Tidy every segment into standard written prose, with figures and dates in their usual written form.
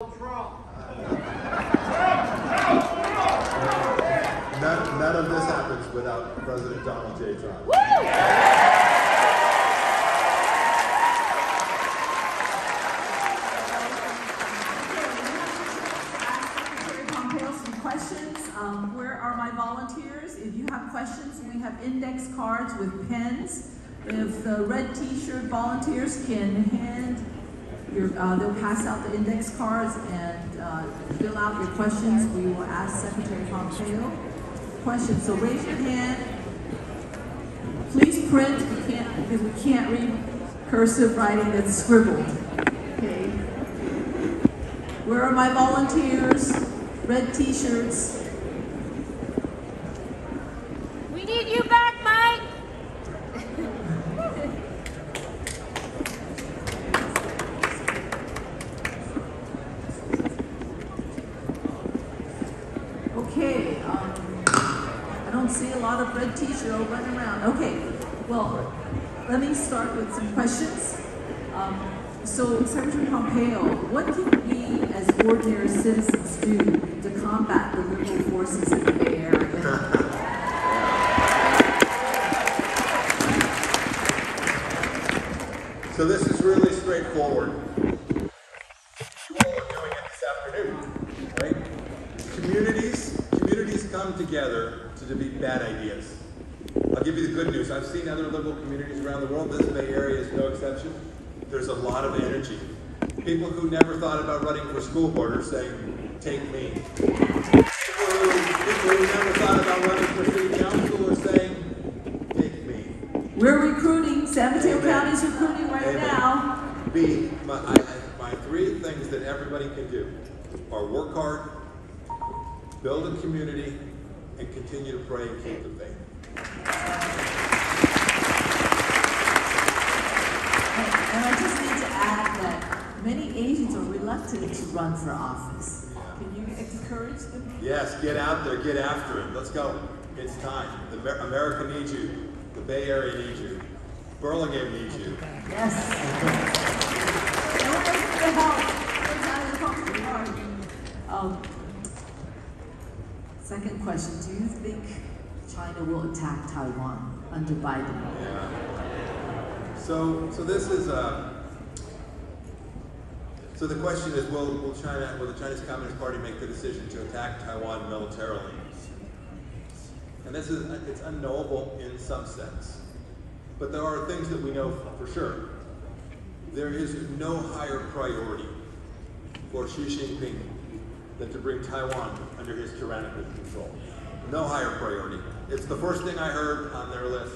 None of this happens without President Donald J. Trump. Where are my volunteers? If you have questions, we have index cards with pens. If the red t-shirt volunteers can hand your, they'll pass out the index cards and fill out your questions. We will ask Secretary Pompeo questions. So raise your hand. Please print, because we can't read cursive writing that's scribbled. Okay. Where are my volunteers? Red t-shirts. We need you back, Mike! Okay, I don't see a lot of red t-shirts running around. Okay, well, let me start with some questions. So, Secretary Pompeo, what can we as ordinary citizens do to combat the liberal forces in the Bay Area? So this is really straightforward. You all are doing it this afternoon, right? Communities come together to defeat bad ideas. I'll give you the good news. I've seen other liberal communities around the world. This Bay Area is no exception. There's a lot of energy. People who never thought about running for school board are saying, take me. People who never thought about running for city council are saying, take me. We're recruiting. San Mateo County is recruiting right now. My three things that everybody can do are work hard, build a community, and continue to pray and keep the faith. And I just need to add that many Asians are reluctant to run for office. Can you encourage them? Yes, get out there, get after it. Let's go. It's time. America needs you. The Bay Area needs you. Burlingame needs you. Yes. Second question, do you think China will attack Taiwan under Biden? Yeah. So this is so the question is, will the Chinese Communist Party make the decision to attack Taiwan militarily? And it's unknowable in some sense. But there are things that we know for sure. There is no higher priority for Xi Jinping than to bring Taiwan under his tyrannical control. No higher priority. It's the first thing I heard on their list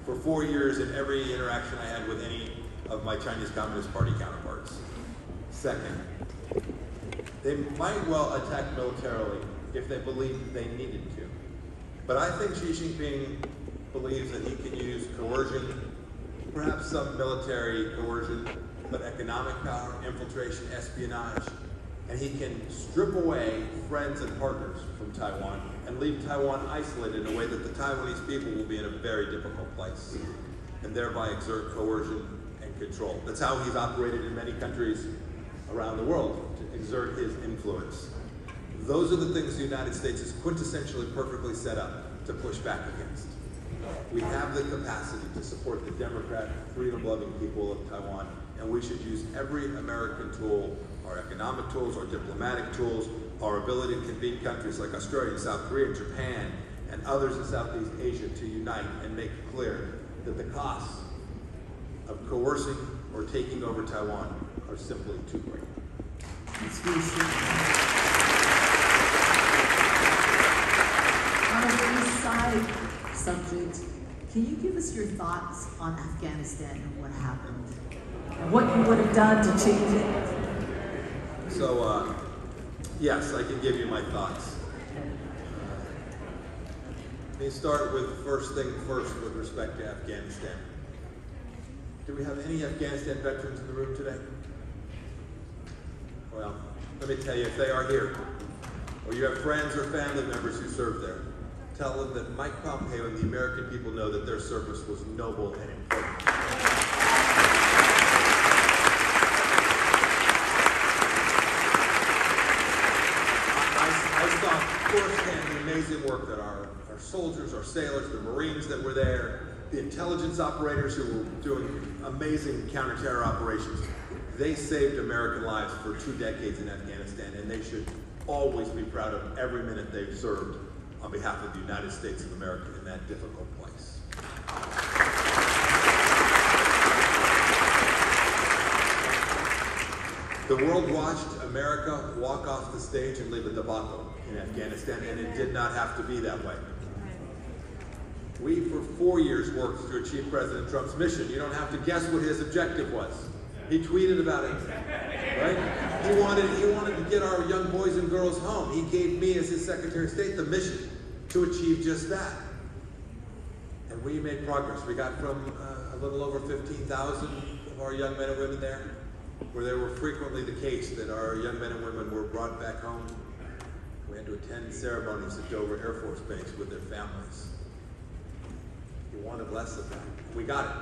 for 4 years in every interaction I had with any of my Chinese Communist Party counterparts. Second, they might well attack militarily if they believe they needed to. But I think Xi Jinping believes that he can use coercion, perhaps some military coercion, but economic power, infiltration, espionage, and he can strip away friends and partners from Taiwan and leave Taiwan isolated in a way that the Taiwanese people will be in a very difficult place, and thereby exert coercion and control. That's how he's operated in many countries around the world, to exert his influence. Those are the things the United States is quintessentially perfectly set up to push back against. We have the capacity to support the democratic, freedom-loving people of Taiwan, and we should use every American tool, our economic tools, our diplomatic tools, our ability to convene countries like Australia, South Korea, Japan, and others in Southeast Asia to unite and make clear that the costs of coercing or taking over Taiwan are simply too great. On a very side subject, can you give us your thoughts on Afghanistan and what happened? And what you would have done to change it? So, yes, I can give you my thoughts. Let me start with first thing first with respect to Afghanistan. Do we have any Afghanistan veterans in the room today? Well, let me tell you, if they are here, or you have friends or family members who served there, tell them that Mike Pompeo and the American people know that their service was noble and important. firsthand the amazing work that our soldiers, our sailors, the Marines that were there, the intelligence operators who were doing amazing counter-terror operations. They saved American lives for 2 decades in Afghanistan, and they should always be proud of every minute they've served on behalf of the United States of America in that difficult place. The world watched America walk off the stage and leave a debacle in Afghanistan, and it did not have to be that way. We, for 4 years, worked to achieve President Trump's mission. You don't have to guess what his objective was. He tweeted about it, right? He wanted to get our young boys and girls home. He gave me, as his Secretary of State, the mission to achieve just that. And we made progress. We got from a little over 15,000 of our young men and women there, where they were frequently the case that our young men and women were brought back home. We had to attend ceremonies at Dover Air Force Base with their families. We wanted less of that. We got it.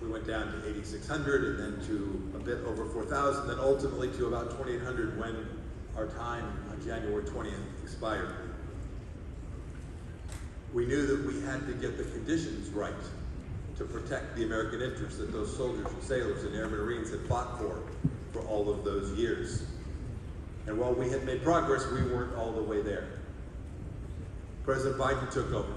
We went down to 8,600 and then to a bit over 4,000, then ultimately to about 2,800 when our time on January 20th expired. We knew that we had to get the conditions right to protect the American interests that those soldiers and sailors and Air Marines had fought for all of those years. And while we had made progress, we weren't all the way there. President Biden took over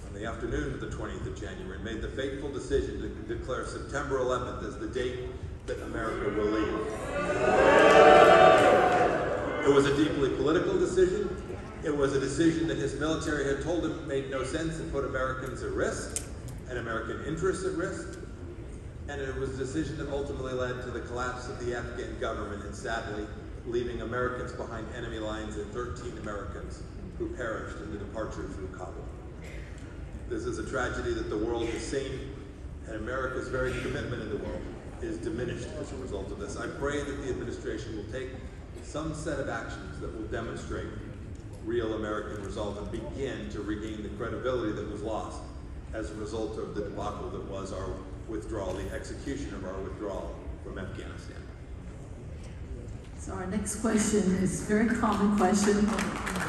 on the afternoon of the 20th of January and made the fateful decision to declare September 11th as the date that America will leave. It was a deeply political decision. It was a decision that his military had told him made no sense and put Americans at risk and American interests at risk. And it was a decision that ultimately led to the collapse of the Afghan government and sadly leaving Americans behind enemy lines and 13 Americans who perished in the departure through Kabul. This is a tragedy that the world has seen, and America's very commitment in the world is diminished as a result of this. I pray that the administration will take some set of actions that will demonstrate real American resolve and begin to regain the credibility that was lost as a result of the debacle that was our withdrawal, the execution of our withdrawal from Afghanistan. So our next question is a very common question.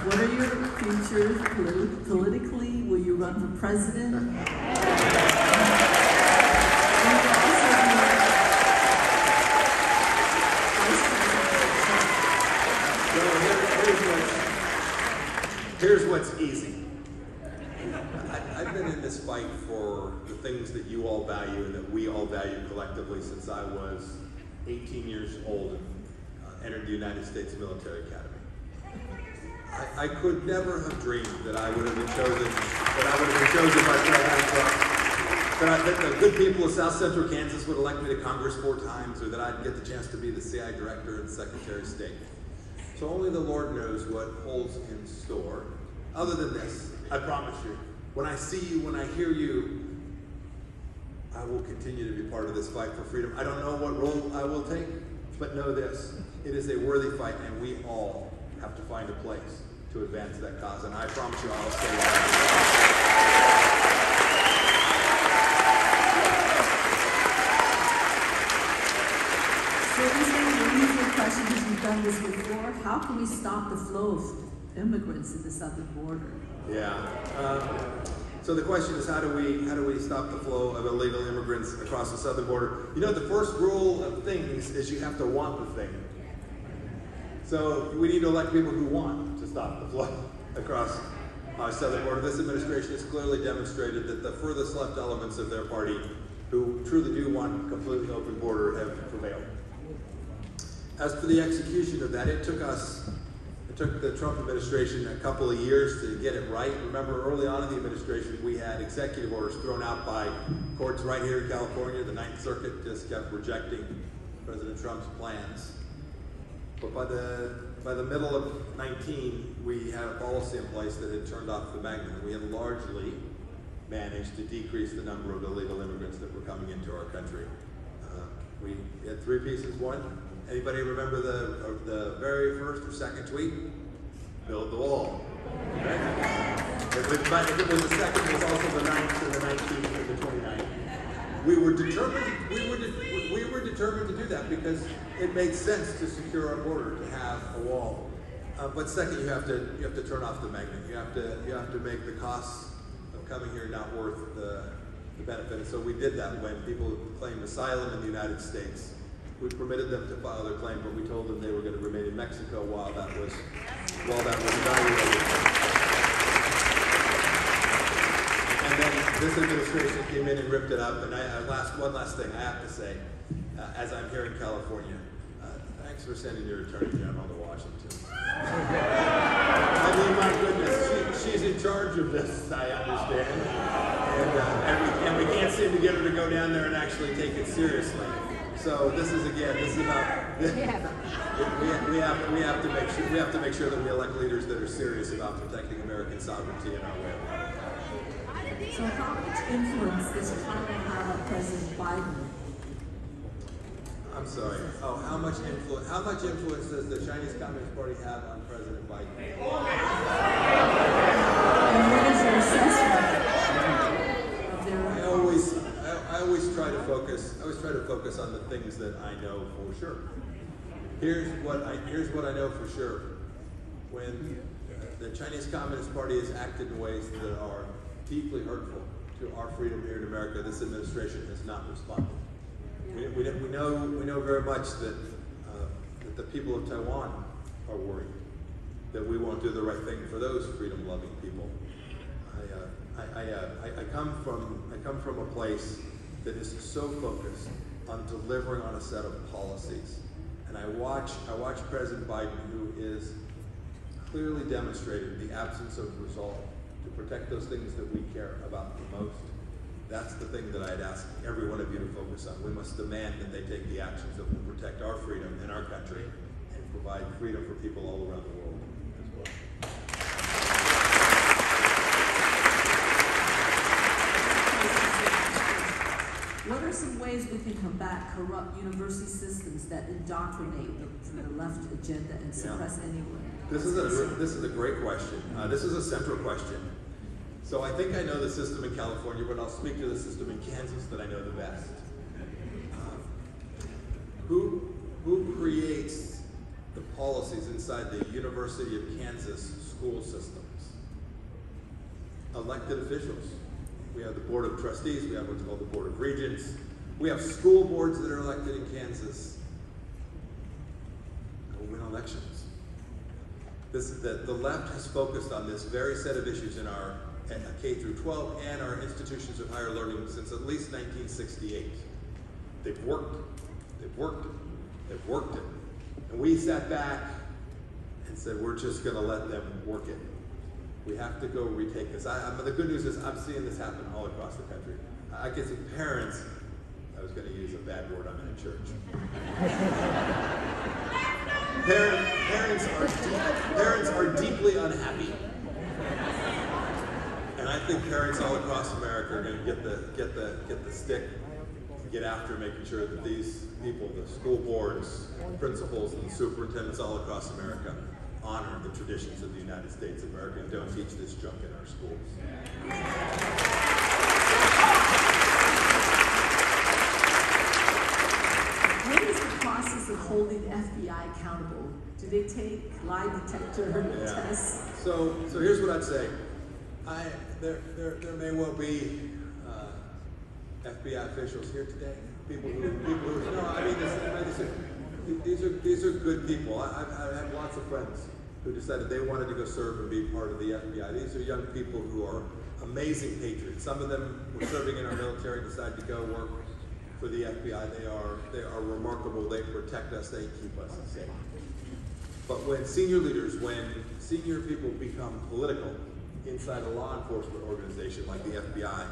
What are your futures politically? Will you run for president? Here's what's easy. I've been in this fight for the things that you all value and that we all value collectively since I was 18 years old and entered the United States Military Academy. I could never have dreamed that I would have been chosen, by President Trump, that the good people of South Central Kansas would elect me to Congress 4 times, or that I'd get the chance to be the CIA Director and Secretary of State. So only the Lord knows what holds in store. Other than this, I promise you, when I see you, when I hear you, I will continue to be part of this fight for freedom. I don't know what role I will take, but know this, it is a worthy fight, and we all have to find a place to advance that cause, and I promise you I'll stay with So this is the usual question, because we've done this before. How can we stop the flow of immigrants at the southern border? Yeah. So the question is, how do we stop the flow of illegal immigrants across the southern border? You know, the first rule of things is you have to want the thing. So we need to elect people who want to stop the flow across our southern border. This administration has clearly demonstrated that the furthest left elements of their party, who truly do want a completely open border, have prevailed. As for the execution of that, it took the Trump administration a couple of years to get it right. Remember, early on in the administration, we had executive orders thrown out by courts right here in California. The Ninth Circuit just kept rejecting President Trump's plans. But by the middle of 19, we had a policy in place that had turned off the magnet. We had largely managed to decrease the number of illegal immigrants that were coming into our country. We had 3 pieces. One, anybody remember the very first or second tweet? Build the wall. Right? If it was the second, it was also the 9th and the 19th and the 29th. We were determined to do that because it made sense to secure our border, to have a wall. But second, you have to turn off the magnet. You have to make the costs of coming here not worth the benefit. And so we did that when people claimed asylum in the United States. We permitted them to file their claim, but we told them they were going to remain in Mexico while that was evaluated. And then this administration came in and ripped it up. And one last thing I have to say, as I'm here in California, thanks for sending your Attorney General to Washington. I mean, my goodness, she's in charge of this, I understand. And we can't seem to get her to go down there and actually take it seriously. So this is about we have to make sure that we elect leaders that are serious about protecting American sovereignty and our way of life. So how much influence does China have on President Biden? I'm sorry. Oh, how much influence does the Chinese Communist Party have on President Biden? And what is your assessment of their I always try to focus on the things that I know for sure. Here's what I know for sure. When the Chinese Communist Party has acted in ways that are deeply hurtful to our freedom here in America, this administration has not responded. We know very much that the people of Taiwan are worried that we won't do the right thing for those freedom-loving people. I come from a place that is so focused on delivering on a set of policies, and I watch President Biden, who is clearly demonstrated the absence of resolve to protect those things that we care about the most. That's the thing that I'd ask every one of you to focus on. We must demand that they take the actions that will protect our freedom in our country and provide freedom for people all around the world as well. What are some ways we can combat corrupt university systems that indoctrinate the left agenda and suppress anyone? This is a great question. This is a central question. So I think I know the system in California, but I'll speak to the system in Kansas that I know the best. Who creates the policies inside the University of Kansas school systems? Elected officials. We have the Board of Trustees, we have what's called the Board of Regents. We have school boards that are elected in Kansas. Go win elections. The left has focused on this very set of issues in our K through 12 and our institutions of higher learning since at least 1968. They've worked it. And we sat back and said, we're just going to let them work it. We have to go retake this. The good news is I'm seeing this happen all across the country. I can see parents, I was going to use a bad word, I'm in a church. Parents are deeply unhappy. And I think parents all across America are going to get the stick to get after making sure that these people, the school boards, principals, and superintendents all across America honor the traditions of the United States of America and don't teach this junk in our schools. What is the process of holding the FBI accountable? Do they take lie detector tests? So here's what I'd say. There may well be FBI officials here today. People who no, I mean, these are good people. I've had lots of friends who decided they wanted to go serve and be part of the FBI. These are young people who are amazing patriots. Some of them were serving in our military, decided to go work for the FBI. They are remarkable. They protect us. They keep us safe. But when senior leaders, when senior people become political inside a law enforcement organization like the FBI,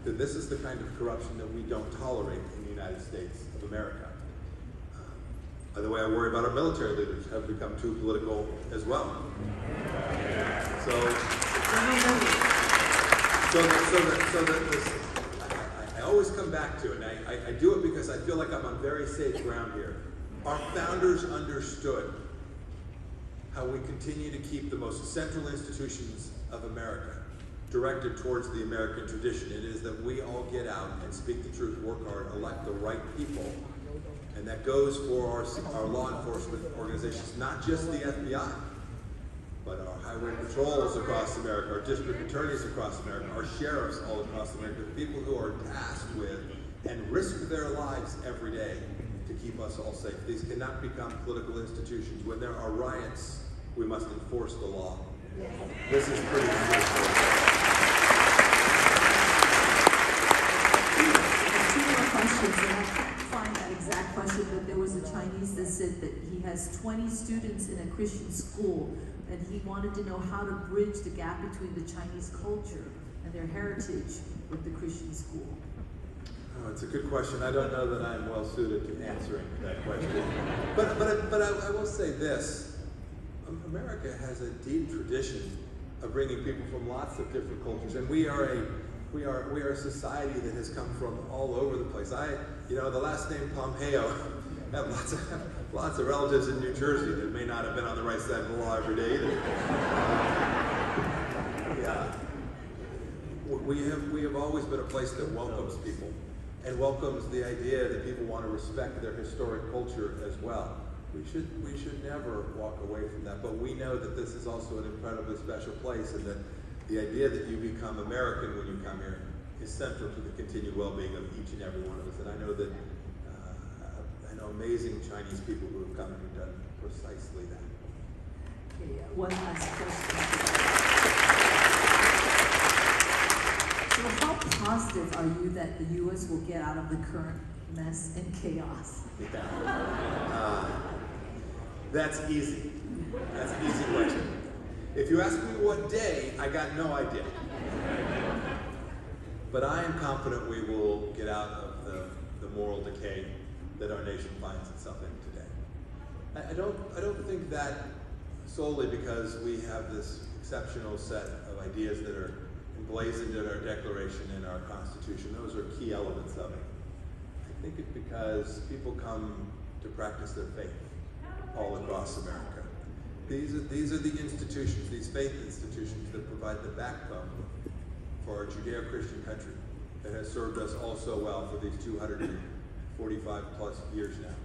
then this is the kind of corruption that we don't tolerate in the United States of America. By the way, I worry about our military leaders who have become too political as well. I always come back to it, and I do it because I feel like I'm on very safe ground here. Our founders understood how we continue to keep the most central institutions of America directed towards the American tradition. It is that we all get out and speak the truth, work hard, elect the right people, and that goes for our law enforcement organizations, not just the FBI. but our highway patrols across America, our district attorneys across America, our sheriffs all across America, the people who are tasked with and risk their lives every day to keep us all safe. These cannot become political institutions. When there are riots, we must enforce the law. This is pretty straightforward. Two more questions, and I can't find that exact question, but there was a Chinese that said that he has 20 students in a Christian school, and he wanted to know how to bridge the gap between the Chinese culture and their heritage with the Christian school. Oh, it's a good question. I don't know that I'm well suited to answering that question. But I will say this. America has a deep tradition of bringing people from lots of different cultures, and we are a society that has come from all over the place. The last name Pompeo, I have lots of relatives in New Jersey that may not have been on the right side of the law every day either. Yeah. We have always been a place that welcomes people and welcomes the idea that people want to respect their historic culture as well. We should never walk away from that, but we know that this is also an incredibly special place, and that the idea that you become American when you come here is central to the continued well-being of each and every one of us. And I know that I know amazing Chinese people who have come and have done precisely that. Okay, one last question. So how positive are you that the U.S. will get out of the current mess and chaos? That's easy. That's an easy question. If you ask me what day, I got no idea. But I am confident we will get out of the moral decay that our nation finds itself in today. I don't think that solely because we have this exceptional set of ideas that are emblazoned in our Declaration and our Constitution. Those are key elements of it. I think it's because people come to practice their faith all across America. These are the institutions, these faith institutions that provide the backbone for our Judeo-Christian country that has served us all so well for these 245 plus years now.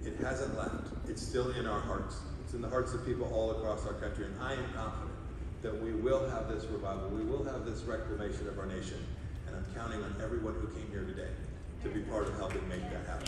It hasn't left. It's still in our hearts. It's in the hearts of people all across our country, and I am confident that we will have this revival, we will have this reclamation of our nation, and I'm counting on everyone who came here today to be part of helping make that happen.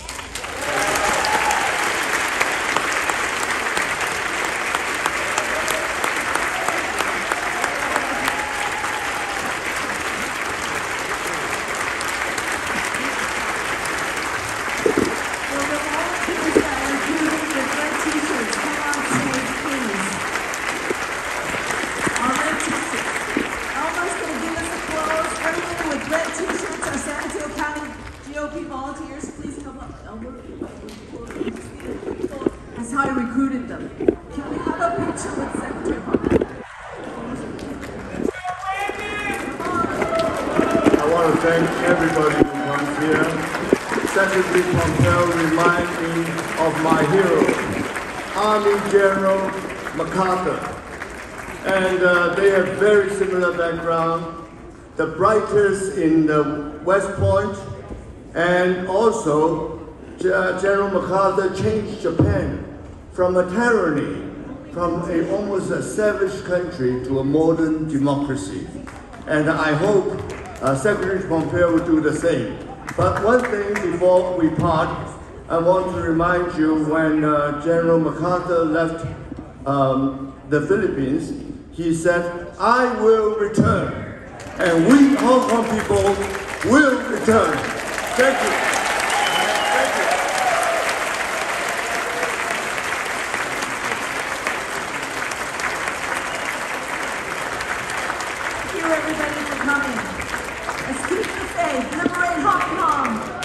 That's how I recruited them. Can we have a picture with Secretary Pompeo? I want to thank everybody who comes here. Secretary Pompeo reminds me of my hero, Army General MacArthur. And they have very similar background. The brightest in the West Point, and also General MacArthur changed Japan from a tyranny, from almost a savage country to a modern democracy. And I hope Secretary Pompeo will do the same. But one thing before we part, I want to remind you when General MacArthur left the Philippines, he said, "I will return." And we Hong Kong people will return. Thank you. Thank you. Thank you everybody for coming. Let's keep the faith. Liberate Hong Kong.